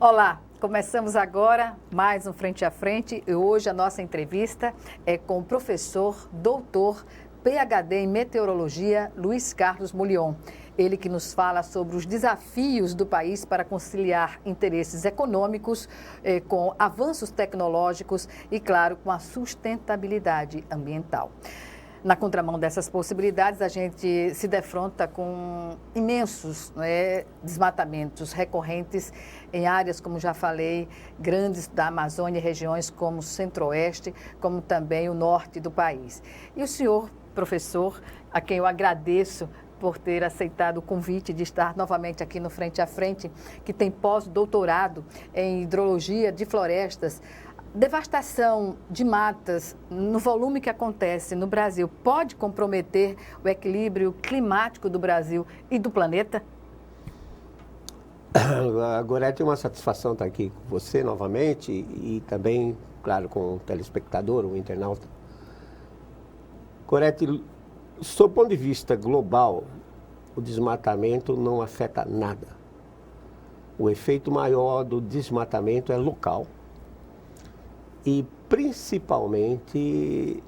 Olá, começamos agora mais um Frente a Frente e hoje a nossa entrevista é com o professor, doutor, PhD em Meteorologia, Luiz Carlos Moulion. Ele que nos fala sobre os desafios do país para conciliar interesses econômicos com avanços tecnológicos e, claro, com a sustentabilidade ambiental. Na contramão dessas possibilidades, a gente se defronta com imensos desmatamentos recorrentes em áreas, como já falei, grandes da Amazônia, regiões como o Centro-Oeste, como também o norte do país. E o senhor, professor, a quem eu agradeço por ter aceitado o convite de estar novamente aqui no Frente a Frente, que tem pós-doutorado em hidrologia de florestas. Devastação de matas no volume que acontece no Brasil pode comprometer o equilíbrio climático do Brasil e do planeta? Gorete, é uma satisfação estar aqui com você novamente e também, claro, com o telespectador, o internauta. Gorete, sob o ponto de vista global, o desmatamento não afeta nada. O efeito maior do desmatamento é local. E, principalmente,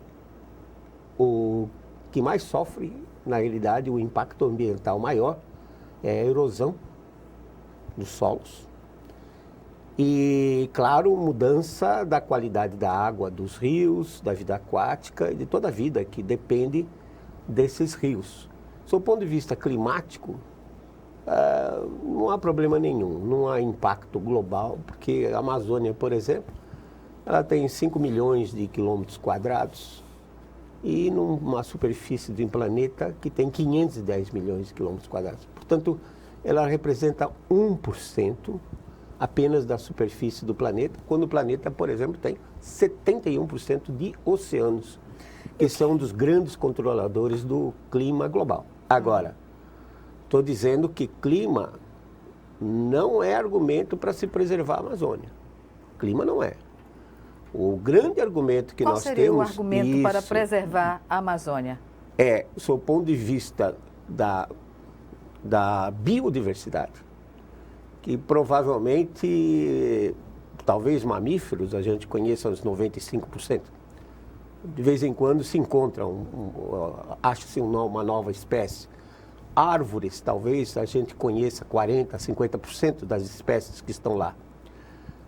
o que mais sofre, na realidade, o impacto ambiental maior é a erosão dos solos. E, claro, mudança da qualidade da água dos rios, da vida aquática e de toda a vida que depende desses rios. Sob o ponto de vista climático, não há problema nenhum, não há impacto global, porque a Amazônia, por exemplo, ela tem 5 milhões de quilômetros quadrados e numa superfície de um planeta que tem 510 milhões de quilômetros quadrados. Portanto, ela representa 1% apenas da superfície do planeta, quando o planeta, por exemplo, tem 71% de oceanos, que são dos grandes controladores do clima global. Agora, estou dizendo que clima não é argumento para se preservar a Amazônia. Clima não é. O grande argumento que nós temos... Qual seria o argumento para preservar a Amazônia? Sob o ponto de vista da biodiversidade, que provavelmente, talvez mamíferos, a gente conheça os 95%. De vez em quando se encontra, acha-se uma nova espécie. Árvores, talvez a gente conheça 40%, 50% das espécies que estão lá.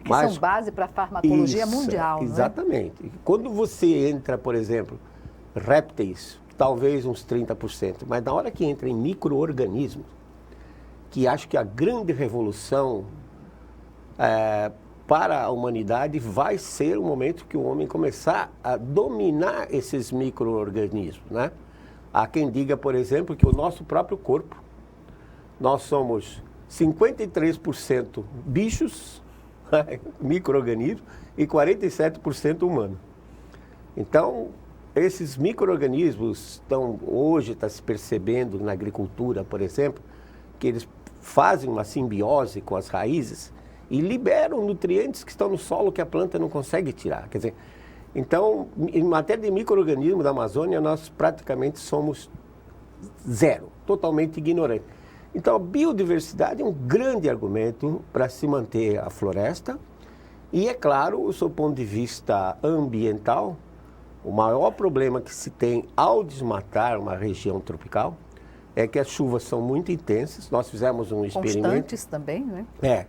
Que são base para a farmacologia mundial, exatamente. Não é? Quando você entra, por exemplo, répteis, talvez uns 30%, mas na hora que entra em micro-organismos, que acho que a grande revolução para a humanidade vai ser o momento que o homem começar a dominar esses micro-organismos, né? Há quem diga, por exemplo, que o nosso próprio corpo, nós somos 53% bichos, micro-organismos, e 47% humano. Então, esses micro-organismos hoje está se percebendo na agricultura, por exemplo, que eles fazem uma simbiose com as raízes e liberam nutrientes que estão no solo que a planta não consegue tirar. Quer dizer, então, em matéria de micro-organismos da Amazônia, nós praticamente somos zero, totalmente ignorantes. Então, a biodiversidade é um grande argumento para se manter a floresta e, é claro, sob o ponto de vista ambiental, o maior problema que se tem ao desmatar uma região tropical é que as chuvas são muito intensas. Nós fizemos um experimento... Constantes também, né?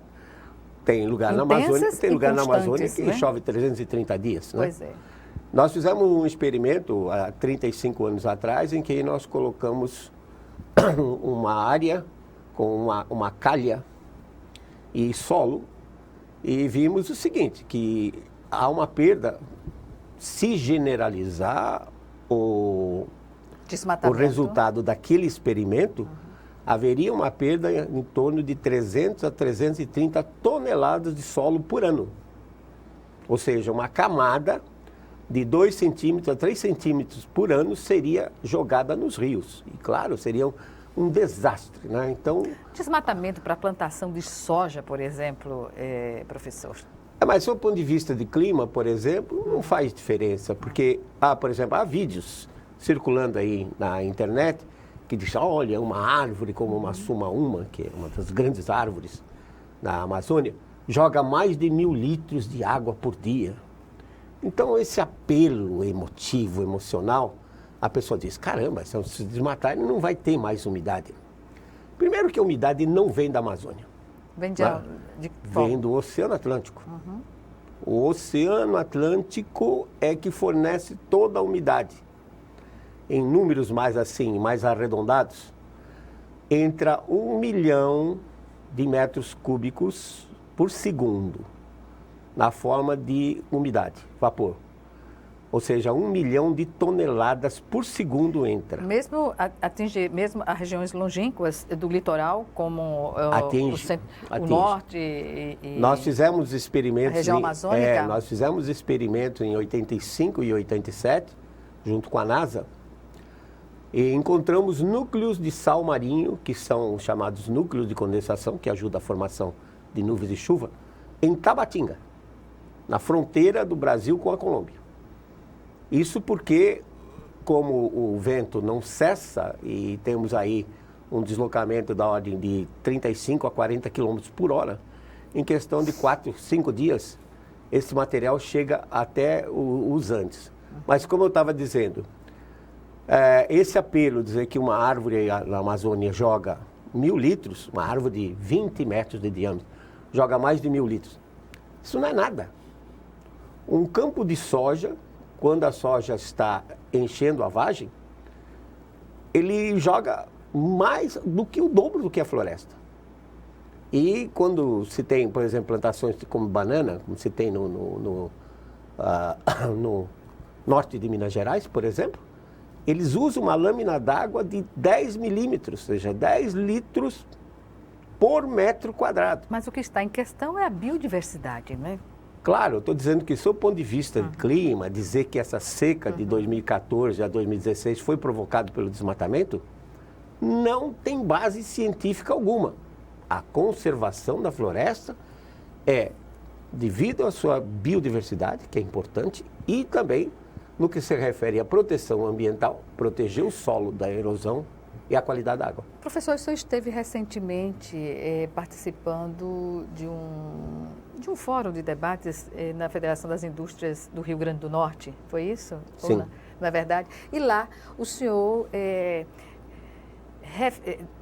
Tem lugar na Amazônia que chove 330 dias, né? Pois é. Nós fizemos um experimento há 35 anos atrás em que nós colocamos uma área com uma calha e solo e vimos o seguinte, que há uma perda, se generalizar o resultado daquele experimento, haveria uma perda em torno de 300 a 330 toneladas de solo por ano. Ou seja, uma camada de 2 centímetros a 3 centímetros por ano seria jogada nos rios. E, claro, seria um desastre, né? Então, desmatamento para a plantação de soja, por exemplo, professor? Mas, do ponto de vista de clima, por exemplo, não faz diferença. Porque, por exemplo, há vídeos circulando aí na internet que diz, olha, uma árvore como uma suma-uma, que é uma das grandes árvores da Amazônia, joga mais de 1.000 litros de água por dia. Então, esse apelo emotivo, emocional, a pessoa diz, caramba, se desmatar, não vai ter mais umidade. Primeiro que a umidade não vem da Amazônia. Vem vem do Oceano Atlântico. O Oceano Atlântico é que fornece toda a umidade. Em números mais assim, mais arredondados, entra 1 milhão de metros cúbicos por segundo na forma de umidade, vapor. Ou seja, 1 milhão de toneladas por segundo entra. Mesmo atinge mesmo as regiões longínquas do litoral, como o norte e nós fizemos experimentos... A região amazônica? Nós fizemos experimentos em 85 e 87, junto com a NASA, e encontramos núcleos de sal marinho, que são os chamados núcleos de condensação, que ajudam a formação de nuvens de chuva, em Tabatinga, na fronteira do Brasil com a Colômbia. Isso porque, como o vento não cessa e temos aí um deslocamento da ordem de 35 a 40 km por hora, em questão de 4, 5 dias, esse material chega até os Andes. Mas como eu estava dizendo, esse apelo, dizer que uma árvore na Amazônia joga 1.000 litros, uma árvore de 20 metros de diâmetro, joga mais de 1.000 litros. Isso não é nada. Um campo de soja, quando a soja está enchendo a vagem, ele joga mais do que o dobro do que a floresta. E quando se tem, por exemplo, plantações como banana, como se tem no norte de Minas Gerais, por exemplo, eles usam uma lâmina d'água de 10 milímetros, ou seja, 10 litros por metro quadrado. Mas o que está em questão é a biodiversidade, né? Claro, eu estou dizendo que, sob o ponto de vista de clima, dizer que essa seca de 2014 a 2016 foi provocada pelo desmatamento, não tem base científica alguma. A conservação da floresta é devido à sua biodiversidade, que é importante, e também no que se refere à proteção ambiental, proteger o solo da erosão e a qualidade da água. Professor, o senhor esteve recentemente participando de um fórum de debates na Federação das Indústrias do Rio Grande do Norte, foi isso? Sim. Não é verdade? E lá o senhor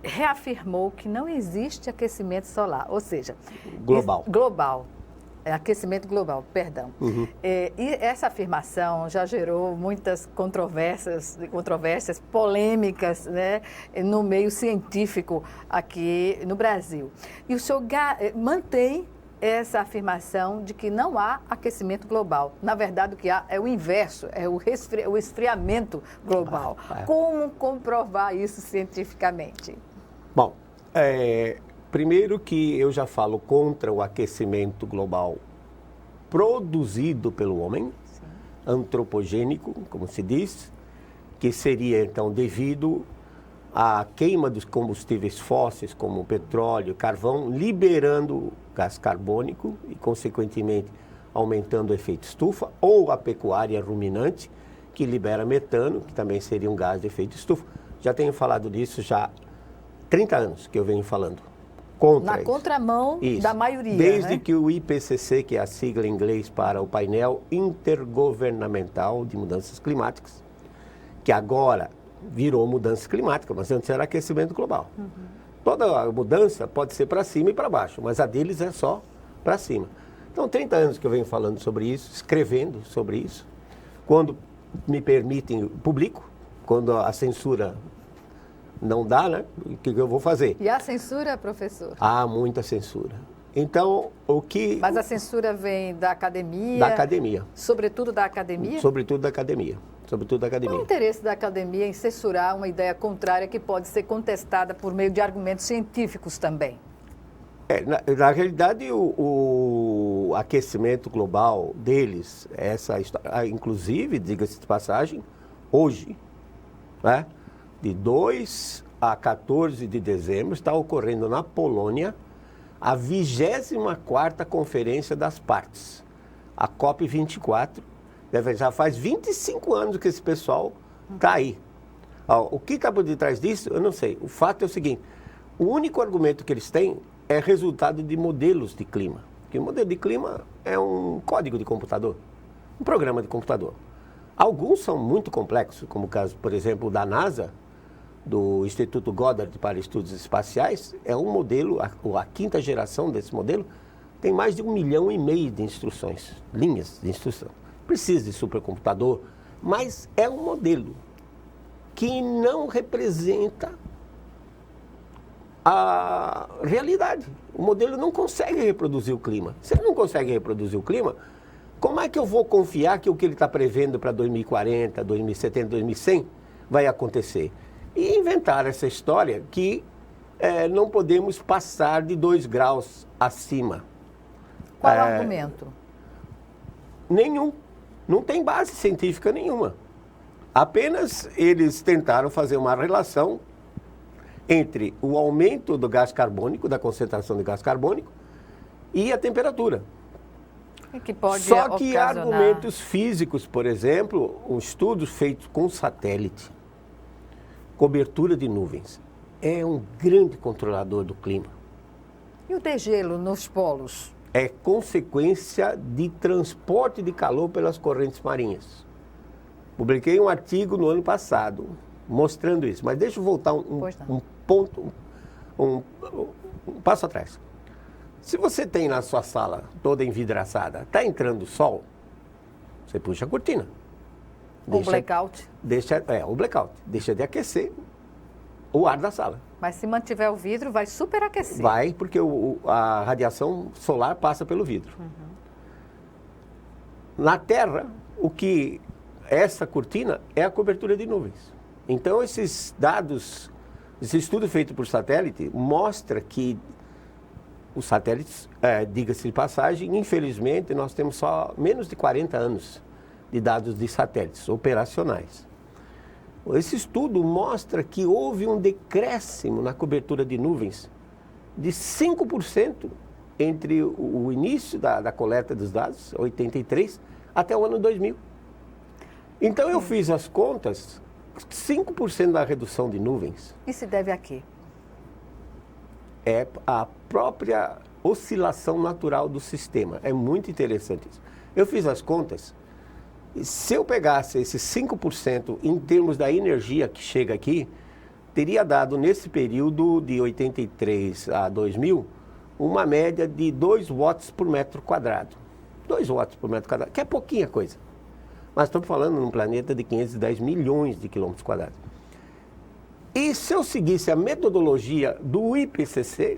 reafirmou que não existe aquecimento solar, ou seja... Global. Aquecimento global, perdão. E essa afirmação já gerou muitas controvérsias polêmicas, né, no meio científico aqui no Brasil. E o senhor mantém essa afirmação de que não há aquecimento global. Na verdade, o que há é o inverso, é o esfriamento global. Como comprovar isso cientificamente? Bom, primeiro que eu já falo contra o aquecimento global produzido pelo homem, sim, antropogênico, como se diz, que seria então devido à queima dos combustíveis fósseis, como petróleo, carvão, liberando gás carbônico e, consequentemente, aumentando o efeito estufa, ou a pecuária ruminante, que libera metano, que também seria um gás de efeito estufa. Já tenho falado disso já há 30 anos que eu venho falando. Na contramão da maioria. Desde que o IPCC, que é a sigla em inglês para o painel intergovernamental de mudanças climáticas, que agora virou mudança climática, mas antes era aquecimento global. Toda a mudança pode ser para cima e para baixo, mas a deles é só para cima. Então, 30 anos que eu venho falando sobre isso, escrevendo sobre isso. Quando me permitem, publico. Quando a censura não dá, né? O que eu vou fazer? E a censura, professor? Há muita censura. Então, o que... Mas a censura vem da academia? Da academia. Sobretudo da academia? Sobretudo da academia. Sobretudo da academia. Qual o interesse da academia em censurar uma ideia contrária que pode ser contestada por meio de argumentos científicos também? Na realidade, o aquecimento global deles, essa história, inclusive, diga-se de passagem, hoje, né? De 2 a 14 de dezembro, está ocorrendo na Polônia a 24ª Conferência das Partes, a COP24. Já faz 25 anos que esse pessoal está aí. O que está por detrás disso, eu não sei. O fato é o seguinte, o único argumento que eles têm é resultado de modelos de clima. que o modelo de clima é um código de computador, um programa de computador. Alguns são muito complexos, como o caso, por exemplo, da NASA, do Instituto Goddard para Estudos Espaciais, é um modelo, a quinta geração desse modelo, tem mais de 1,5 milhão de instruções, linhas de instrução. Precisa de supercomputador, mas é um modelo que não representa a realidade. O modelo não consegue reproduzir o clima. Se ele não consegue reproduzir o clima, como é que eu vou confiar que o que ele está prevendo para 2040, 2070, 2100 vai acontecer? E inventar essa história que não podemos passar de 2 graus acima. Qual é o argumento? Nenhum. Não tem base científica nenhuma. Apenas eles tentaram fazer uma relação entre o aumento do gás carbônico, da concentração de gás carbônico, e a temperatura. Que pode Só que ocasionar... argumentos físicos, por exemplo, estudos feitos com satélite, cobertura de nuvens, é um grande controlador do clima. E o degelo nos polos? É consequência de transporte de calor pelas correntes marinhas. Publiquei um artigo no ano passado mostrando isso, mas deixa eu voltar um passo atrás. Se você tem na sua sala toda envidraçada, está entrando sol, você puxa a cortina. O blackout? O blackout. Deixa de aquecer o ar da sala. Mas se mantiver o vidro, vai superaquecer. Vai, porque a radiação solar passa pelo vidro. Na Terra, essa cortina é a cobertura de nuvens. Então, esses dados, esse estudo feito por satélite, mostra que os satélites, diga-se de passagem, infelizmente, nós temos só menos de 40 anos de dados de satélites operacionais. Esse estudo mostra que houve um decréscimo na cobertura de nuvens de 5% entre o início da coleta dos dados, 83, até o ano 2000. Então, eu fiz as contas, 5% da redução de nuvens... E se deve a quê? É a própria oscilação natural do sistema. É muito interessante isso. Eu fiz as contas, e se eu pegasse esses 5% em termos da energia que chega aqui, teria dado nesse período de 83 a 2000, uma média de 2 watts por metro quadrado. 2 watts por metro quadrado, que é pouquinha coisa. Mas estamos falando num planeta de 510 milhões de quilômetros quadrados. E se eu seguisse a metodologia do IPCC,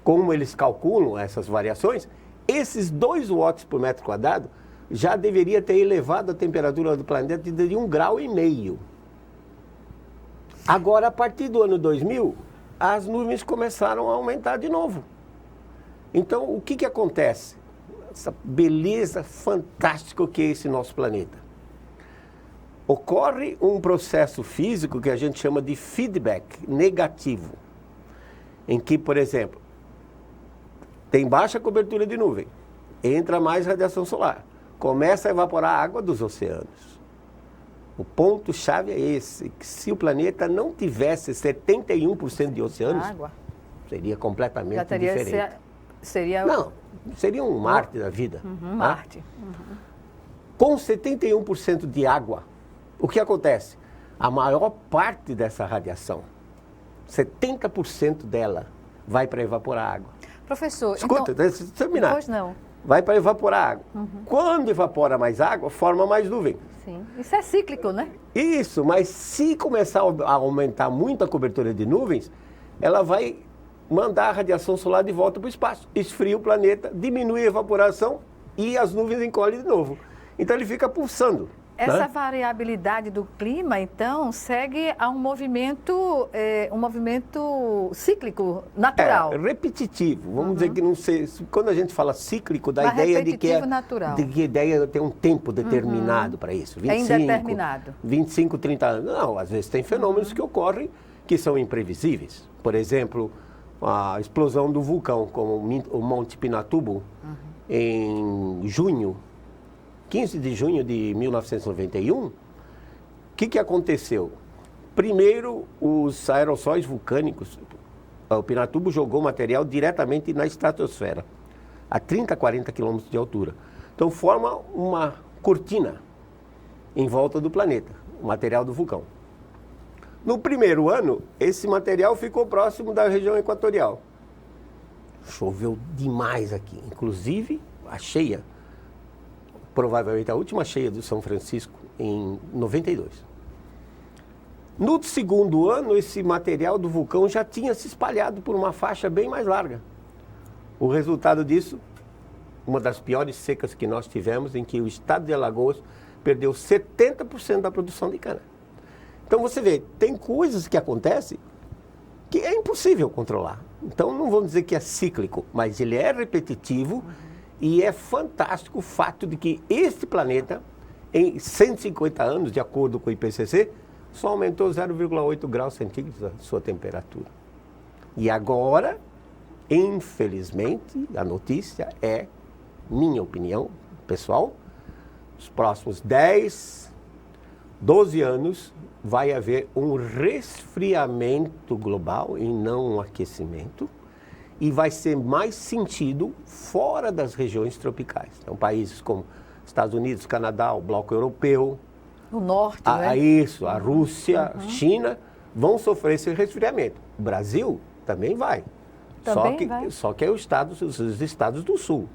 como eles calculam essas variações, esses 2 watts por metro quadrado já deveria ter elevado a temperatura do planeta de 1,5 graus. Agora, a partir do ano 2000, as nuvens começaram a aumentar de novo. Então, o que acontece? Essa beleza fantástica que é esse nosso planeta. Ocorre um processo físico que a gente chama de feedback negativo, em que, por exemplo, tem baixa cobertura de nuvem, entra mais radiação solar, começa a evaporar a água dos oceanos. O ponto-chave é esse, que se o planeta não tivesse 71% de oceanos, seria completamente diferente. Seria um Marte da vida. Marte. Com 71% de água, o que acontece? A maior parte dessa radiação, 70% dela, vai para evaporar a água. Professor, escuta, então... deixa eu terminar. Pois não. Vai para evaporar a água. Quando evapora mais água, forma mais nuvem. Sim, isso é cíclico, né? Isso, mas se começar a aumentar muito a cobertura de nuvens, ela vai mandar a radiação solar de volta para o espaço. Esfria o planeta, diminui a evaporação e as nuvens encolhem de novo. Então ele fica pulsando. Essa variabilidade do clima, então, segue a um movimento cíclico, natural. Repetitivo. Vamos dizer que não sei. Quando a gente fala cíclico, dá a ideia de que natural. De que a ideia tem um tempo determinado para isso. 25, é indeterminado. 25, 30 anos. Não, às vezes tem fenômenos que ocorrem que são imprevisíveis. Por exemplo, a explosão do vulcão, como o Monte Pinatubo, em junho. 15 de junho de 1991, o que aconteceu? Primeiro, os aerossóis vulcânicos, o Pinatubo jogou material diretamente na estratosfera. a 30, 40 quilômetros de altura. Então forma uma cortina em volta do planeta, o material do vulcão. No primeiro ano, esse material ficou próximo da região equatorial. Choveu demais aqui, inclusive a cheia, provavelmente a última cheia do São Francisco, em 92. No segundo ano, esse material do vulcão já tinha se espalhado por uma faixa bem mais larga. O resultado disso, uma das piores secas que nós tivemos, em que o estado de Alagoas perdeu 70% da produção de cana. Então você vê, tem coisas que acontecem que é impossível controlar. Então não vamos dizer que é cíclico, mas ele é repetitivo e é fantástico o fato de que este planeta, em 150 anos, de acordo com o IPCC, só aumentou 0,8 graus centígrados a sua temperatura. E agora, infelizmente, a notícia é, minha opinião pessoal, nos próximos 10, 12 anos vai haver um resfriamento global e não um aquecimento, e vai ser mais sentido fora das regiões tropicais. Então, países como Estados Unidos, Canadá, o Bloco Europeu, no norte, né? Isso, a Rússia, China, vão sofrer esse resfriamento. O Brasil também vai. Só que é os estados do sul.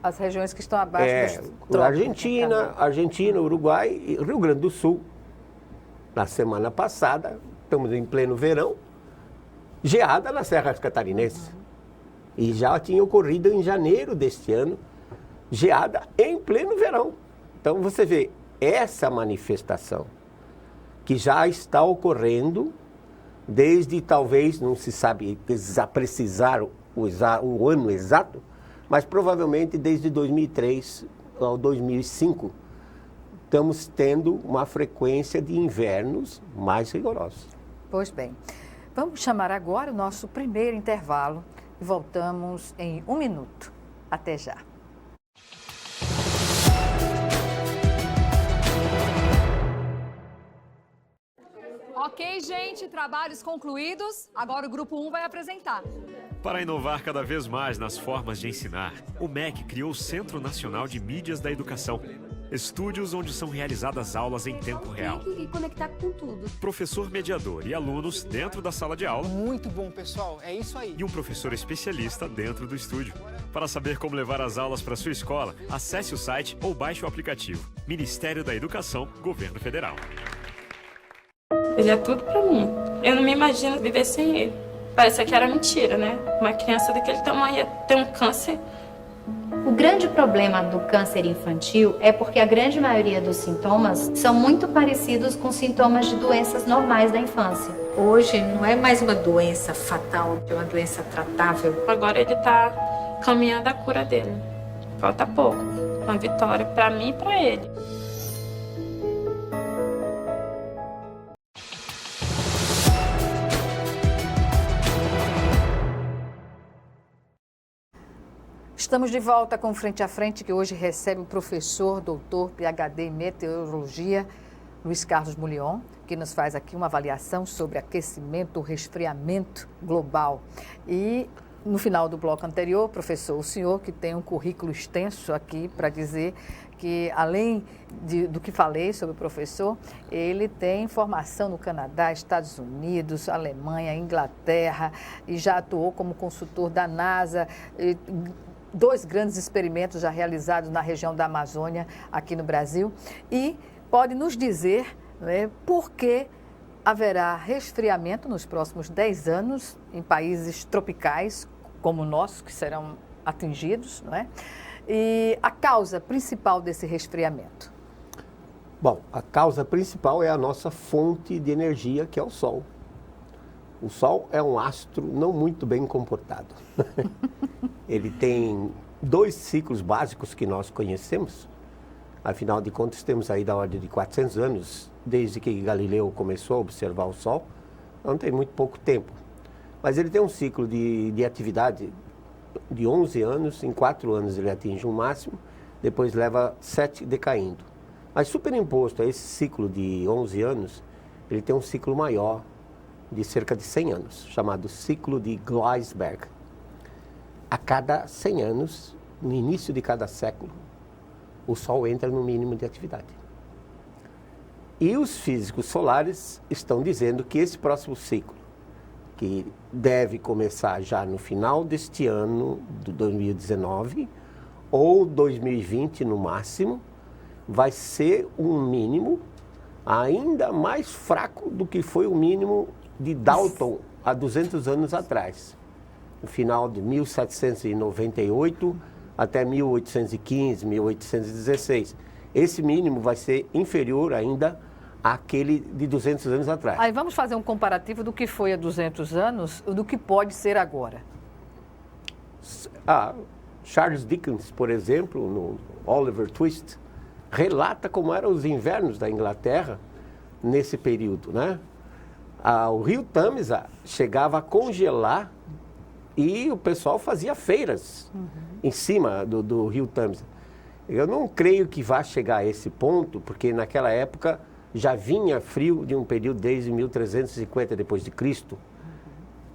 As regiões que estão abaixo dos trópicos. Argentina, Uruguai e Rio Grande do Sul. Na semana passada, estamos em pleno verão, geada na Serra Catarinense. E já tinha ocorrido em janeiro deste ano, geada em pleno verão. Então você vê essa manifestação que já está ocorrendo desde, talvez, não se sabe precisar o ano exato, mas provavelmente desde 2003 ao 2005, estamos tendo uma frequência de invernos mais rigorosos. Pois bem, vamos chamar agora o nosso primeiro intervalo e voltamos em 1 minuto. Até já. Ok, gente, trabalhos concluídos. Agora o Grupo 1 vai apresentar. Para inovar cada vez mais nas formas de ensinar, o MEC criou o Centro Nacional de Mídias da Educação. Estúdios onde são realizadas aulas em tempo real. E conectar com tudo. Professor mediador e alunos dentro da sala de aula. Muito bom, pessoal. É isso aí. E um professor especialista dentro do estúdio. Para saber como levar as aulas para sua escola, acesse o site ou baixe o aplicativo. Ministério da Educação, Governo Federal. Ele é tudo pra mim. Eu não me imagino viver sem ele. Parece que era mentira, né? Uma criança daquele tamanho ia ter um câncer. O grande problema do câncer infantil é porque a grande maioria dos sintomas são muito parecidos com sintomas de doenças normais da infância. Hoje não é mais uma doença fatal, é uma doença tratável. Agora ele tá caminhando a cura dele. Falta pouco. Uma vitória pra mim e pra ele. Estamos de volta com Frente a Frente, que hoje recebe o professor, doutor, PhD em Meteorologia, Luiz Carlos Mulion, que nos faz aqui uma avaliação sobre aquecimento, resfriamento global. E no final do bloco anterior, professor, o senhor que tem um currículo extenso aqui para dizer que, além do que falei sobre o professor, ele tem formação no Canadá, Estados Unidos, Alemanha, Inglaterra, e já atuou como consultor da NASA, 2 grandes experimentos já realizados na região da Amazônia, aqui no Brasil, e pode nos dizer, né, por que haverá resfriamento nos próximos 10 anos em países tropicais, como o nosso, que serão atingidos, não é? E a causa principal desse resfriamento? Bom, a causa principal é a nossa fonte de energia, que é o Sol. O Sol é um astro não muito bem comportado. Ele tem 2 ciclos básicos que nós conhecemos. Afinal de contas, temos aí da ordem de 400 anos, desde que Galileu começou a observar o Sol. Não tem muito pouco tempo. Mas ele tem um ciclo de atividade de 11 anos. Em 4 anos ele atinge um máximo, depois leva 7 decaindo. Mas superimposto a esse ciclo de 11 anos, ele tem um ciclo maior, de cerca de 100 anos, chamado ciclo de Gleisberg. A cada 100 anos, no início de cada século, o Sol entra no mínimo de atividade. E os físicos solares estão dizendo que esse próximo ciclo, que deve começar já no final deste ano, de 2019, ou 2020 no máximo, vai ser um mínimo ainda mais fraco do que foi o mínimo de Dalton há 200 anos atrás. No final de 1798 até 1815, 1816. Esse mínimo vai ser inferior ainda àquele de 200 anos atrás. Aí vamos fazer um comparativo do que foi há 200 anos e do que pode ser agora. Charles Dickens, por exemplo, no Oliver Twist, relata como eram os invernos da Inglaterra nesse período, né? O rio Tâmisa chegava a congelar e o pessoal fazia feiras em cima do rio Tâmisa. Eu não creio que vá chegar a esse ponto, porque naquela época já vinha frio de um período desde 1350 depois de Cristo,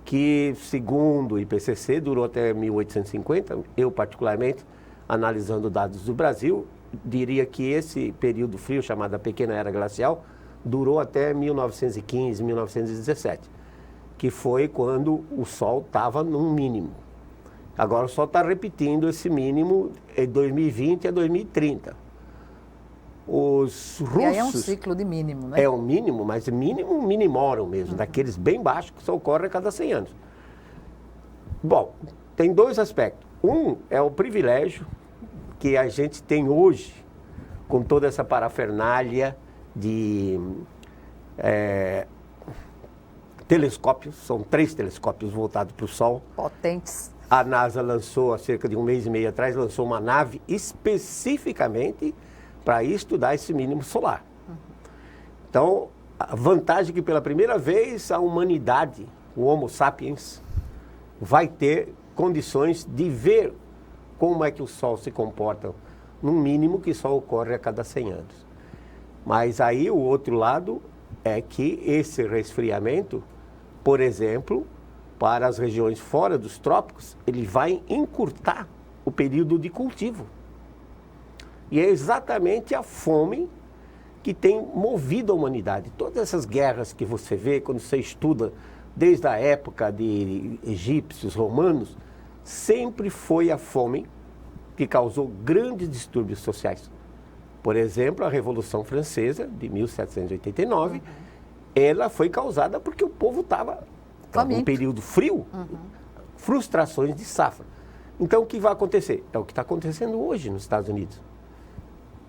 que segundo o IPCC durou até 1850. Eu particularmente, analisando dados do Brasil, diria que esse período frio, chamado a Pequena Era Glacial, durou até 1915, 1917, que foi quando o Sol estava num mínimo. Agora o Sol está repetindo esse mínimo em 2020 a 2030. Os russos... E aí é um ciclo de mínimo, né? É um mínimo, mas mínimo minimorum mesmo, daqueles bem baixos que só ocorrem a cada 100 anos. Bom, tem dois aspectos. Um é o privilégio que a gente tem hoje, com toda essa parafernália de telescópios, são 3 telescópios voltados para o Sol. Potentes. A NASA lançou, há cerca de um mês e meio atrás, lançou uma nave especificamente para estudar esse mínimo solar. Então, a vantagem é que pela primeira vez a humanidade, o Homo sapiens, vai ter condições de ver como é que o Sol se comporta num mínimo que só ocorre a cada 100 anos. Mas aí o outro lado é que esse resfriamento, por exemplo, para as regiões fora dos trópicos, ele vai encurtar o período de cultivo. E é exatamente a fome que tem movido a humanidade. Todas essas guerras que você vê, quando você estuda desde a época de egípcios, romanos, sempre foi a fome que causou grandes distúrbios sociais. Por exemplo, a Revolução Francesa, de 1789, ela foi causada porque o povo estava num período frio, frustrações de safra. Então, o que vai acontecer? É o que está acontecendo hoje nos Estados Unidos.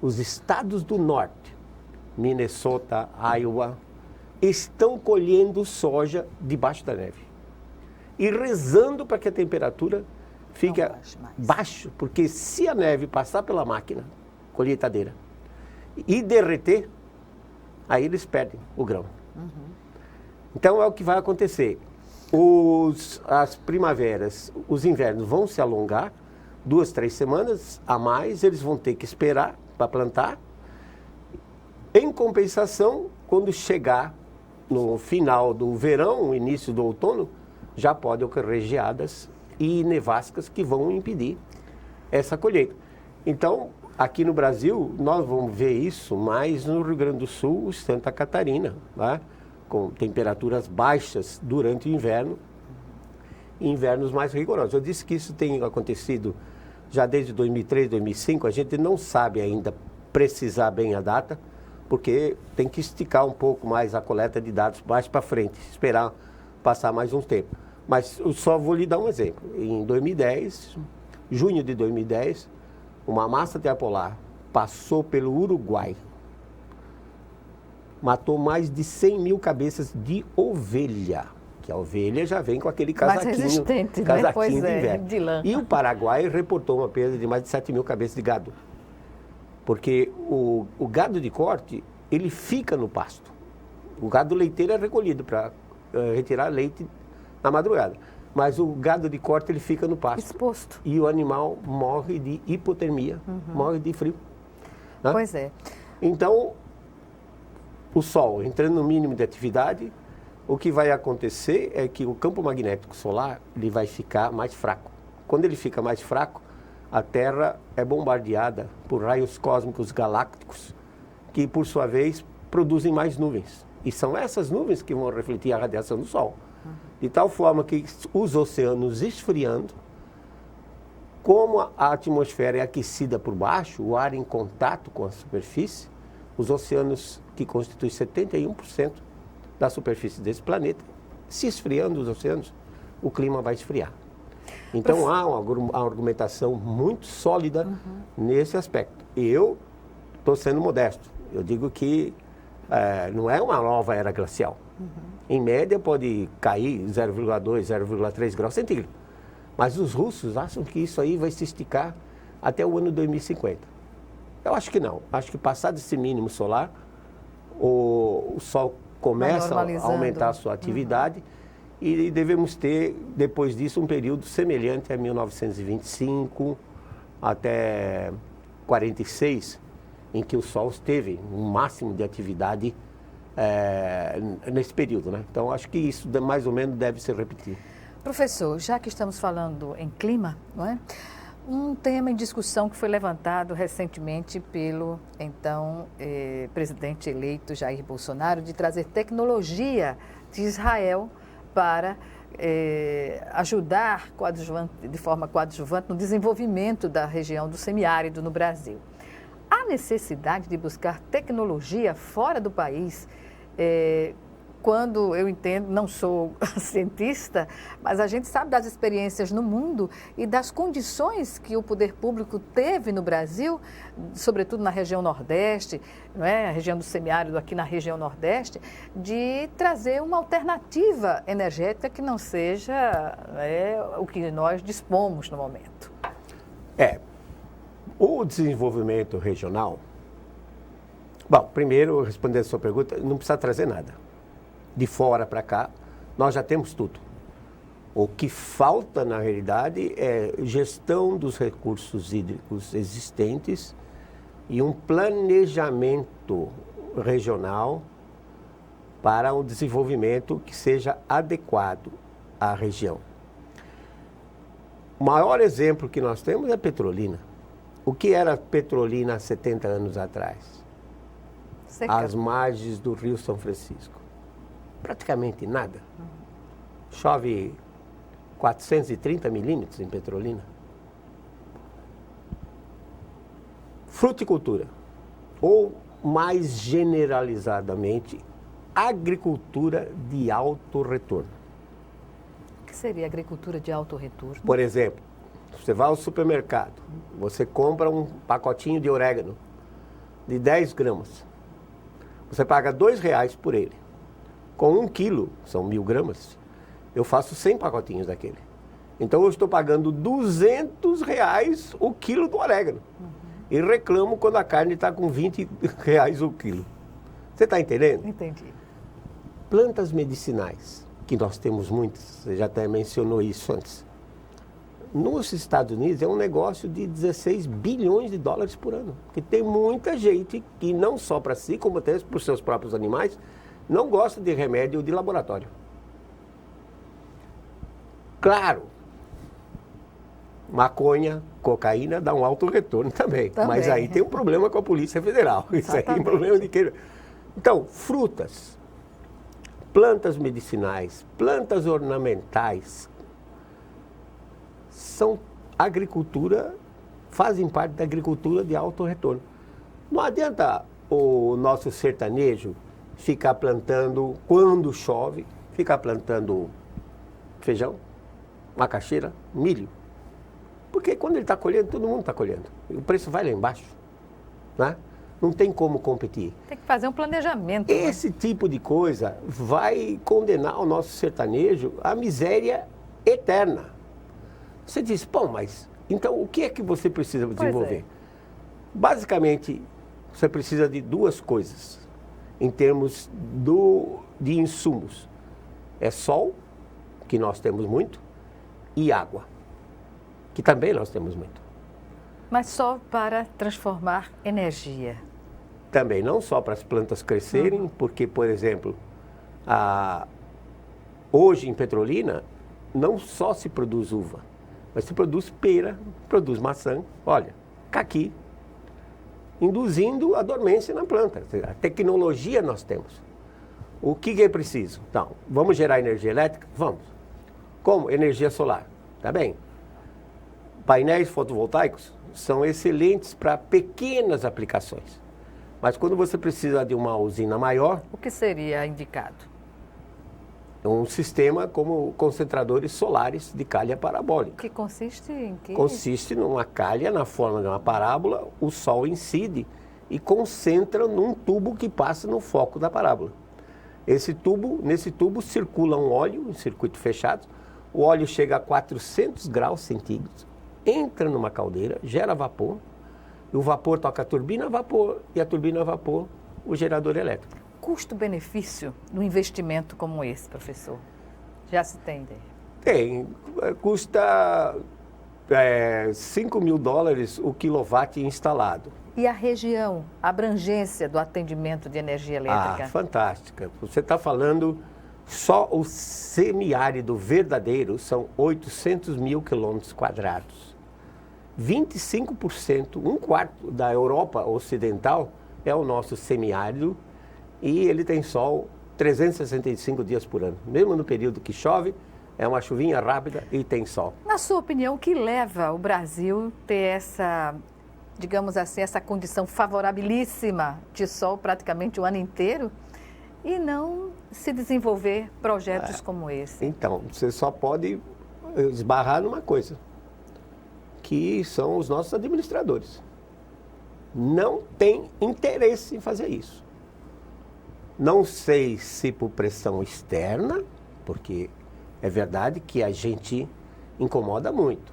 Os estados do norte, Minnesota, Iowa, estão colhendo soja debaixo da neve e rezando para que a temperatura fique baixo, porque se a neve passar pela máquina colheitadeira e derreter, aí eles perdem o grão. Então é o que vai acontecer. As primaveras, os invernos vão se alongar 2, 3 semanas a mais, eles vão ter que esperar para plantar. Em compensação, quando chegar no final do verão, início do outono, já pode ocorrer geadas e nevascas que vão impedir essa colheita. Então, aqui no Brasil, nós vamos ver isso mais no Rio Grande do Sul e Santa Catarina, né? Com temperaturas baixas durante o inverno e invernos mais rigorosos. Eu disse que isso tem acontecido já desde 2003, 2005, a gente não sabe ainda precisar bem a data, porque tem que esticar um pouco mais a coleta de dados mais para frente, esperar passar mais um tempo. Mas eu só vou lhe dar um exemplo. Em 2010, junho de 2010, uma massa de ar polar passou pelo Uruguai, matou mais de 100 mil cabeças de ovelha, que a ovelha já vem com aquele casaquinho, mais resistente, né? casaquinho Pois de inverno. de lã. E o Paraguai reportou uma perda de mais de 7 mil cabeças de gado. Porque o gado de corte, ele fica no pasto. O gado leiteiro é recolhido para retirar leite na madrugada. Mas o gado de corte, ele fica no pasto. Exposto. E o animal morre de hipotermia, morre de frio. Né? Pois é. Então, o Sol entrando no mínimo de atividade, o que vai acontecer é que o campo magnético solar ele vai ficar mais fraco. Quando ele fica mais fraco, a Terra é bombardeada por raios cósmicos galácticos, que por sua vez produzem mais nuvens. E são essas nuvens que vão refletir a radiação do Sol. De tal forma que os oceanos esfriando, como a atmosfera é aquecida por baixo, o ar em contato com a superfície, os oceanos, que constituem 71% da superfície desse planeta, se esfriando os oceanos, o clima vai esfriar. Então há uma argumentação muito sólida nesse aspecto. E eu estou sendo modesto. Eu digo que não é uma nova era glacial. Em média pode cair 0,2, 0,3 graus centígrados. Mas os russos acham que isso aí vai se esticar até o ano 2050. Eu acho que não. Acho que passado esse mínimo solar, o Sol começa a aumentar a sua atividade e devemos ter, depois disso, um período semelhante a 1925 até 46, em que o Sol teve um máximo de atividade nesse período, né? Então, acho que isso mais ou menos deve se repetir. Professor, já que estamos falando em clima, não é? Um tema em discussão que foi levantado recentemente pelo, então, presidente eleito Jair Bolsonaro, de trazer tecnologia de Israel para ajudar de forma coadjuvante no desenvolvimento da região do semiárido no Brasil. Há necessidade de buscar tecnologia fora do país? Quando eu entendo, não sou cientista, mas a gente sabe das experiências no mundo e das condições que o poder público teve no Brasil, sobretudo na região Nordeste, não é? A região do semiárido aqui na região Nordeste, de trazer uma alternativa energética que não seja o que nós dispomos no momento. O desenvolvimento regional, bom, primeiro, respondendo a sua pergunta, não precisa trazer nada. De fora para cá, nós já temos tudo. O que falta, na realidade, é gestão dos recursos hídricos existentes e um planejamento regional para um desenvolvimento que seja adequado à região. O maior exemplo que nós temos é Petrolina. O que era Petrolina há 70 anos atrás? Às margens do Rio São Francisco. Praticamente nada. Chove 430 milímetros em Petrolina. Fruticultura, ou mais generalizadamente, agricultura de alto retorno. O que seria agricultura de alto retorno? Por exemplo, você vai ao supermercado, você compra um pacotinho de orégano de 10 gramas. Você paga R$2 por ele. Com 1 quilo, são 1000 gramas, eu faço 100 pacotinhos daquele. Então eu estou pagando R$200 o quilo do orégano. E reclamo quando a carne está com R$20 o quilo. Você está entendendo? Entendi. Plantas medicinais, que nós temos muitas, você já até mencionou isso antes. Nos Estados Unidos é um negócio de 16 bilhões de dólares por ano. Porque tem muita gente que não só para si, como até para os seus próprios animais, não gosta de remédio de laboratório. Claro, maconha, cocaína dá um alto retorno também. Mas aí tem um problema com a Polícia Federal. Isso aí é um problema de quem... Então, frutas, plantas medicinais, plantas ornamentais, são agricultura, fazem parte da agricultura de alto retorno. Não adianta o nosso sertanejo ficar plantando, quando chove, ficar plantando feijão, macaxeira, milho. Porque quando ele está colhendo, todo mundo está colhendo. E o preço vai lá embaixo. Né? Não tem como competir. Tem que fazer um planejamento. Esse tipo de coisa vai condenar o nosso sertanejo à miséria eterna. Você diz, pô, mas então o que é que você precisa desenvolver? Basicamente, você precisa de duas coisas em termos de insumos. É sol, que nós temos muito, e água, que também nós temos muito. Mas só para transformar energia? Também, não só para as plantas crescerem, porque, por exemplo, hoje em Petrolina, não só se produz uva, Mas se produz pera, produz maçã, olha, caqui, induzindo a dormência na planta. A tecnologia nós temos. O que é preciso? Então, vamos gerar energia elétrica? Vamos. Como? Energia solar. Tá bem. Painéis fotovoltaicos são excelentes para pequenas aplicações. Mas quando você precisa de uma usina maior... O que seria indicado? Um sistema como concentradores solares de calha parabólica. Que consiste em quê? Consiste numa calha na forma de uma parábola, o Sol incide e concentra num tubo que passa no foco da parábola. Nesse tubo circula um óleo em circuito fechado, o óleo chega a 400 graus centígrados, entra numa caldeira, gera vapor, e o vapor toca a turbina a vapor, e a turbina a vapor, o gerador elétrico. Custo-benefício no investimento como esse, professor? Já se tem ideia? Tem. Custa $5.000 o quilowatt instalado. E a região, a abrangência do atendimento de energia elétrica? Fantástica. Você está falando, só o semiárido verdadeiro são 800 mil quilômetros quadrados. 25%, um quarto da Europa Ocidental é o nosso semiárido e ele tem sol 365 dias por ano. Mesmo no período que chove, é uma chuvinha rápida e tem sol. Na sua opinião, o que leva o Brasil a ter essa, digamos assim, essa condição favorabilíssima de sol praticamente o ano inteiro e não se desenvolver projetos como esse? Então, você só pode esbarrar numa coisa, que são os nossos administradores. Não tem interesse em fazer isso. Não sei se por pressão externa, porque é verdade que a gente incomoda muito.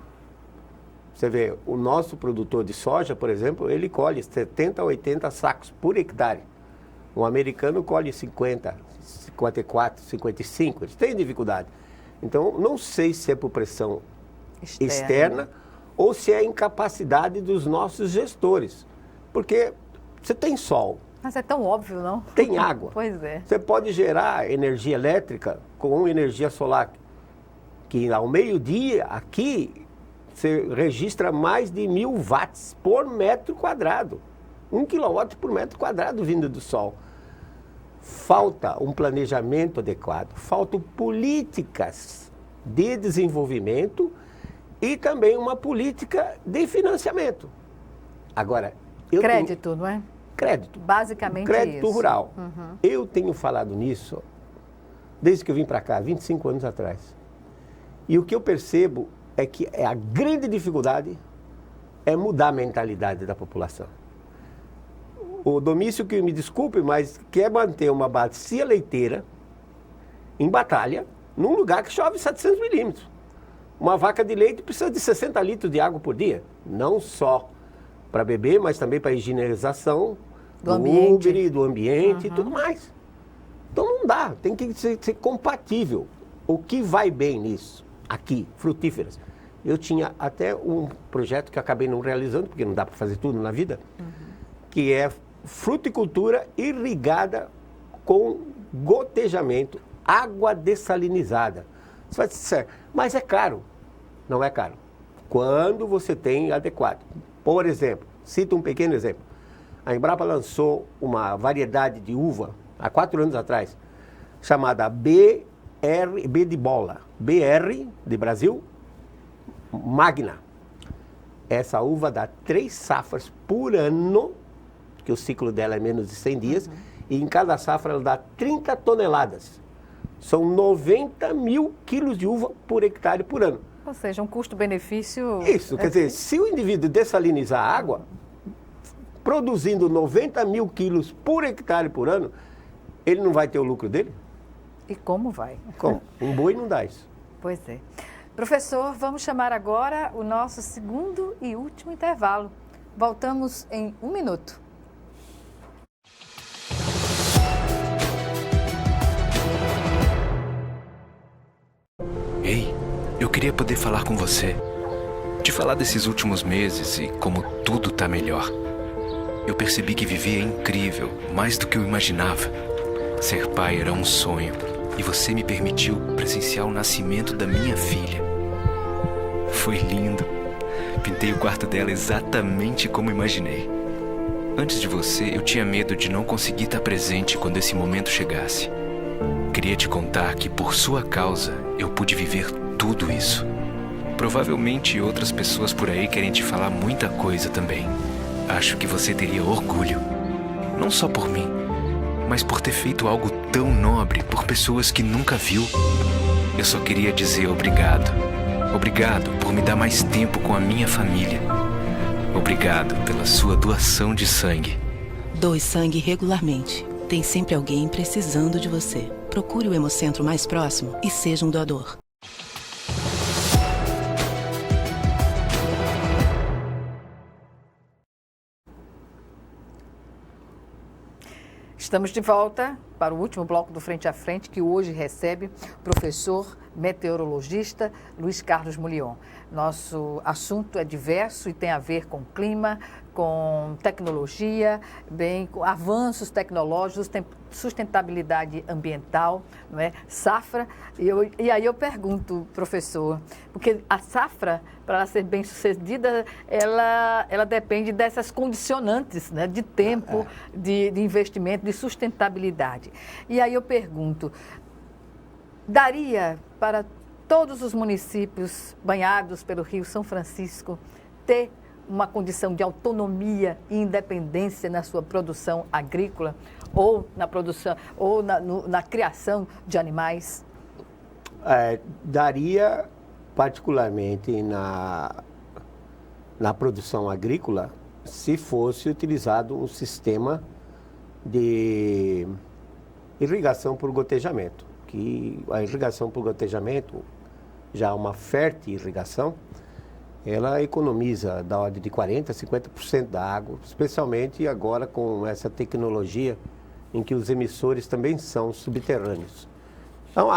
Você vê, o nosso produtor de soja, por exemplo, ele colhe 70 a 80 sacos por hectare. O americano colhe 50, 54, 55, eles têm dificuldade. Então, não sei se é por pressão externa ou se é incapacidade dos nossos gestores. Porque você tem sol. Mas é tão óbvio, não? Tem água. Pois é. Você pode gerar energia elétrica com energia solar, que ao meio-dia, aqui, você registra mais de 1.000 watts por metro quadrado. 1 quilowatt por metro quadrado vindo do sol. Falta um planejamento adequado, faltam políticas de desenvolvimento e também uma política de financiamento. Agora, crédito, não é? Crédito. Basicamente crédito isso. rural. Eu tenho falado nisso desde que eu vim para cá, 25 anos atrás. E o que eu percebo é que a grande dificuldade é mudar a mentalidade da população. O Domício, que me desculpe, mas quer manter uma bacia leiteira em Batalha, num lugar que chove 700 milímetros. Uma vaca de leite precisa de 60 litros de água por dia. Não só para beber, mas também para higienização do úbere, do ambiente e tudo mais. Então não dá, tem que ser compatível. O que vai bem nisso? Aqui, frutíferas. Eu tinha até um projeto que eu acabei não realizando, porque não dá para fazer tudo na vida, que é fruticultura irrigada com gotejamento, água dessalinizada. Você vai dizer, mas é caro. Não é caro. Quando você tem adequado. Por exemplo, cito um pequeno exemplo. A Embrapa lançou uma variedade de uva, há 4 anos atrás, chamada B de bola, BR de Brasil, Magna. Essa uva dá 3 safras por ano, que o ciclo dela é menos de 100 dias, e em cada safra ela dá 30 toneladas. São 90 mil quilos de uva por hectare por ano. Ou seja, um custo-benefício... Isso, quer dizer, se o indivíduo dessalinizar a água, produzindo 90 mil quilos por hectare por ano, ele não vai ter o lucro dele? E como vai? Como? Um boi não dá isso. Pois é. Professor, vamos chamar agora o nosso segundo e último intervalo. Voltamos em 1 minuto. Ei, eu queria poder falar com você. Te falar desses últimos meses e como tudo tá melhor. Eu percebi que viver é incrível, mais do que eu imaginava. Ser pai era um sonho e você me permitiu presenciar o nascimento da minha filha. Foi foi lindo. Pintei o quarto dela exatamente como imaginei. Antes de você, eu tinha medo de não conseguir estar presente quando esse momento chegasse. Queria te contar que, por sua causa, eu pude viver tudo isso. Provavelmente outras pessoas por aí querem te falar muita coisa também. Acho que você teria orgulho. Não só por mim, mas por ter feito algo tão nobre por pessoas que nunca viu. Eu só queria dizer obrigado. Obrigado por me dar mais tempo com a minha família. Obrigado pela sua doação de sangue. Doe sangue regularmente. Tem sempre alguém precisando de você. Procure o Hemocentro mais próximo e seja um doador. Estamos de volta para o último bloco do Frente a Frente, que hoje recebe o professor meteorologista Luiz Carlos Mulion. Nosso assunto é diverso e tem a ver com clima, com tecnologia, bem, com avanços tecnológicos, sustentabilidade ambiental, não é? Safra. E aí eu pergunto, professor, porque a safra, para ela ser bem sucedida, ela depende dessas condicionantes, né? De tempo, de investimento, de sustentabilidade. E aí eu pergunto, daria para todos os municípios banhados pelo Rio São Francisco ter uma condição de autonomia e independência na sua produção agrícola ou na produção ou na criação de animais? Daria, particularmente na produção agrícola, se fosse utilizado um sistema de irrigação por gotejamento, que a irrigação por gotejamento, já uma fértil irrigação, ela economiza da ordem de 40% a 50% da água, especialmente agora com essa tecnologia em que os emissores também são subterrâneos. Então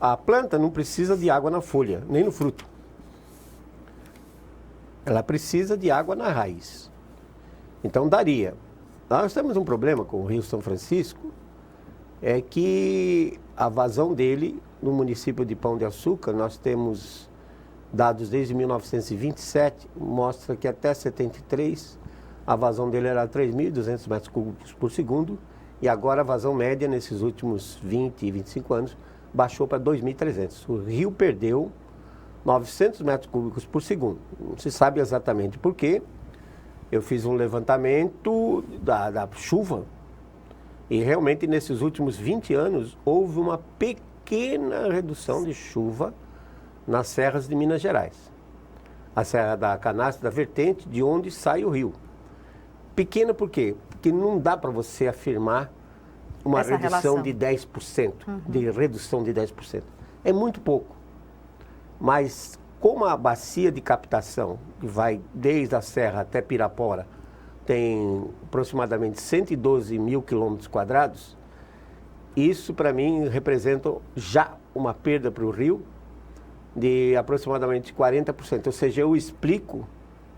a planta não precisa de água na folha, nem no fruto. Ela precisa de água na raiz. Então daria. Nós temos um problema com o Rio São Francisco, é que a vazão dele, no município de Pão de Açúcar, nós temos dados desde 1927, mostra que até 73 a vazão dele era 3.200 metros cúbicos por segundo, e agora a vazão média nesses últimos 20 e 25 anos baixou para 2.300. O rio perdeu 900 metros cúbicos por segundo. Não se sabe exatamente por quê. Eu fiz um levantamento da chuva e realmente nesses últimos 20 anos houve uma pequena redução de chuva nas serras de Minas Gerais. A Serra da Canastra, da Vertente, de onde sai o rio. Pequena por quê? Porque não dá para você afirmar uma essa redução relação de 10%, de redução de 10%. É muito pouco. Mas como a bacia de captação, que vai desde a Serra até Pirapora, tem aproximadamente 112 mil quilômetros quadrados, isso para mim representa já uma perda para o rio de aproximadamente 40%. Ou seja, eu explico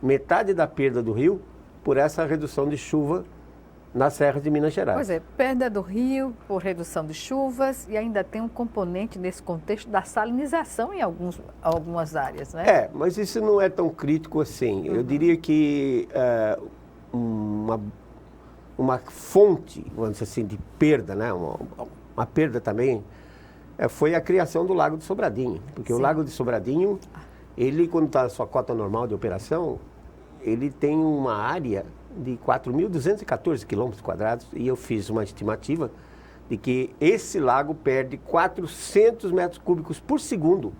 metade da perda do rio por essa redução de chuva nas serras de Minas Gerais. Pois é, perda do rio por redução de chuvas e ainda tem um componente nesse contexto da salinização em algumas áreas, né? Mas isso não é tão crítico assim. Eu diria que uma fonte, vamos dizer assim, de perda, né? Uma perda também foi a criação do Lago de Sobradinho. Porque o Lago de Sobradinho, ele, quando está na sua cota normal de operação, ele tem uma área de 4.214 quilômetros quadrados, e eu fiz uma estimativa de que esse lago perde 400 metros cúbicos por segundo,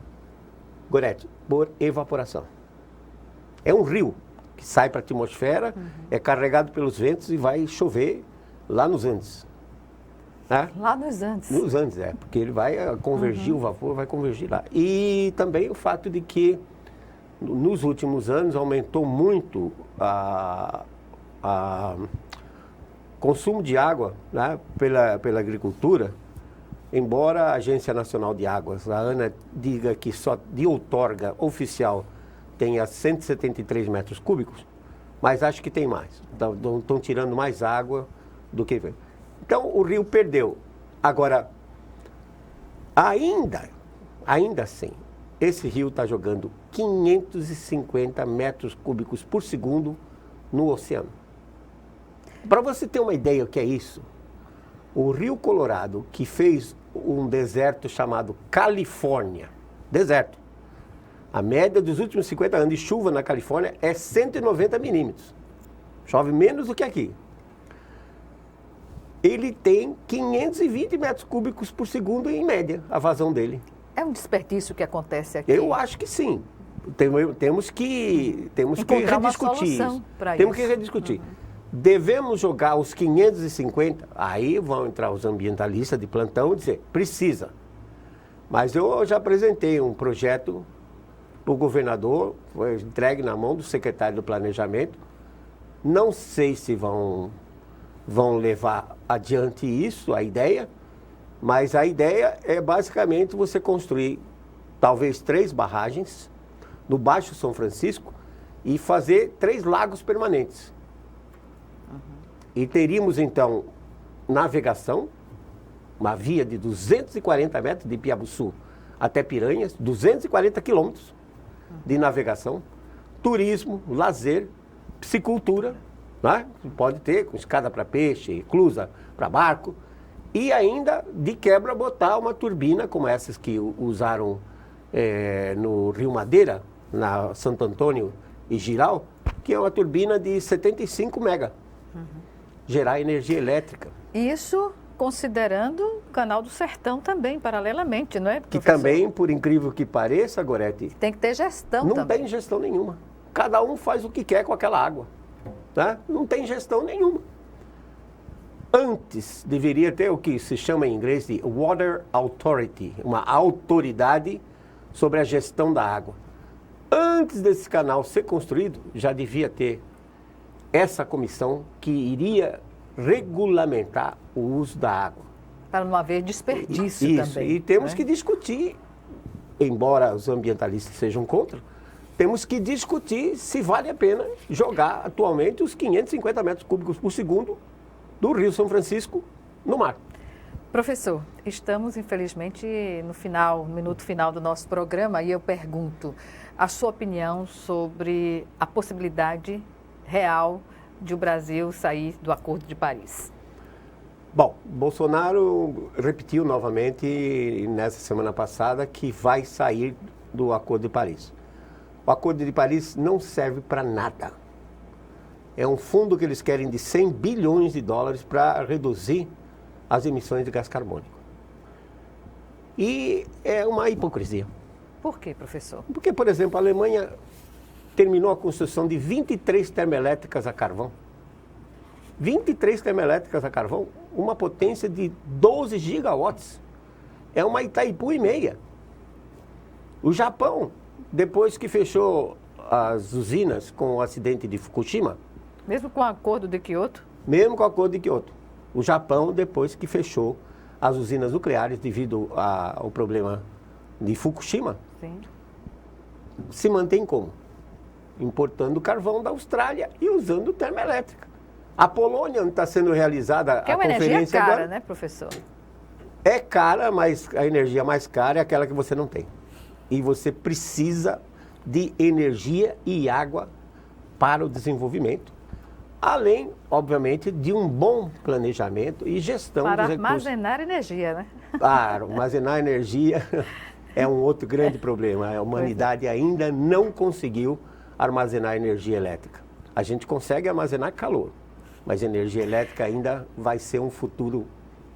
Gorete, por evaporação. É um rio que sai para a atmosfera, é carregado pelos ventos e vai chover lá nos Andes. Né? Lá nos Andes. Nos Andes, porque ele vai convergir, o vapor vai convergir lá. E também o fato de que nos últimos anos aumentou muito consumo de água, né, pela agricultura, embora a Agência Nacional de Águas, a ANA, diga que só de outorga oficial tenha 173 metros cúbicos, mas acho que tem mais. Estão tirando mais água do que... Então o rio perdeu. Agora, ainda assim, esse rio está jogando 550 metros cúbicos por segundo no oceano. Para você ter uma ideia do que é isso, o Rio Colorado, que fez um deserto chamado Califórnia, deserto, a média dos últimos 50 anos de chuva na Califórnia é 190 milímetros. Chove menos do que aqui. Ele tem 520 metros cúbicos por segundo em média, a vazão dele. É um desperdício que acontece aqui? Eu acho que sim. Temos que rediscutir isso. Temos que rediscutir. Devemos jogar os 550, aí vão entrar os ambientalistas de plantão e dizer, precisa. Mas eu já apresentei um projeto para o governador, foi entregue na mão do secretário do Planejamento. Não sei se vão levar adiante isso, a ideia, mas a ideia é basicamente você construir talvez 3 barragens no Baixo São Francisco e fazer 3 lagos permanentes. E teríamos então navegação, uma via de 240 metros de Piabuçu até Piranhas, 240 quilômetros de navegação, turismo, lazer, piscicultura, né? Pode ter com escada para peixe, clusa para barco, e ainda de quebra botar uma turbina como essas que usaram no Rio Madeira, na Santo Antônio e Giral, que é uma turbina de 75 mega, gerar energia elétrica. Isso considerando o Canal do Sertão também, paralelamente, não é, professor? Que também, por incrível que pareça, Gorete... Tem que ter gestão não também. Não tem gestão nenhuma. Cada um faz o que quer com aquela água. Tá? Não tem gestão nenhuma. Antes, deveria ter o que se chama em inglês de Water Authority, uma autoridade sobre a gestão da água. Antes desse canal ser construído, já devia ter essa comissão que iria regulamentar o uso da água. Para não haver desperdício também. E temos que discutir, embora os ambientalistas sejam contra, temos que discutir se vale a pena jogar atualmente os 550 metros cúbicos por segundo do Rio São Francisco no mar. Professor, estamos infelizmente no minuto final do nosso programa e eu pergunto a sua opinião sobre a possibilidade real de o Brasil sair do Acordo de Paris. Bom, Bolsonaro repetiu novamente nessa semana passada que vai sair do Acordo de Paris. O Acordo de Paris não serve para nada. É um fundo que eles querem de 100 bilhões de dólares para reduzir as emissões de gás carbônico. E é uma hipocrisia. Por quê, professor? Porque, por exemplo, a Alemanha terminou a construção de 23 termoelétricas a carvão. 23 termoelétricas a carvão, uma potência de 12 gigawatts. É uma Itaipu e meia. O Japão, depois que fechou as usinas com o acidente de Fukushima... Mesmo com o acordo de Kyoto? Mesmo com o acordo de Kyoto. O Japão, depois que fechou as usinas nucleares devido ao problema de Fukushima, sim, se mantém como? Importando carvão da Austrália e usando termoelétrica. A Polônia, onde está sendo realizada a conferência agora... Que é uma energia cara, né, professor? É cara, mas a energia mais cara é aquela que você não tem. E você precisa de energia e água para o desenvolvimento. Além, obviamente, de um bom planejamento e gestão dos recursos. Para armazenar energia, né? Claro, armazenar energia é um outro grande problema. A humanidade ainda não conseguiu armazenar energia elétrica. A gente consegue armazenar calor, mas energia elétrica ainda vai ser um futuro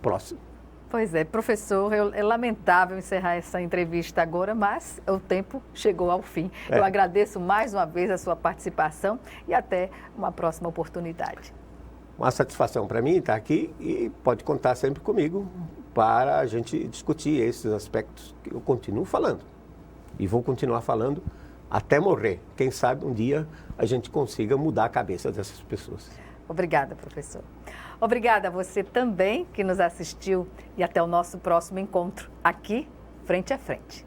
próximo. Pois é, professor, é lamentável encerrar essa entrevista agora, mas o tempo chegou ao fim. Eu agradeço mais uma vez a sua participação e até uma próxima oportunidade. Uma satisfação para mim estar aqui e pode contar sempre comigo para a gente discutir esses aspectos que eu continuo falando. E vou continuar falando até morrer. Quem sabe um dia a gente consiga mudar a cabeça dessas pessoas. Obrigada, professor. Obrigada a você também que nos assistiu e até o nosso próximo encontro aqui, Frente a Frente.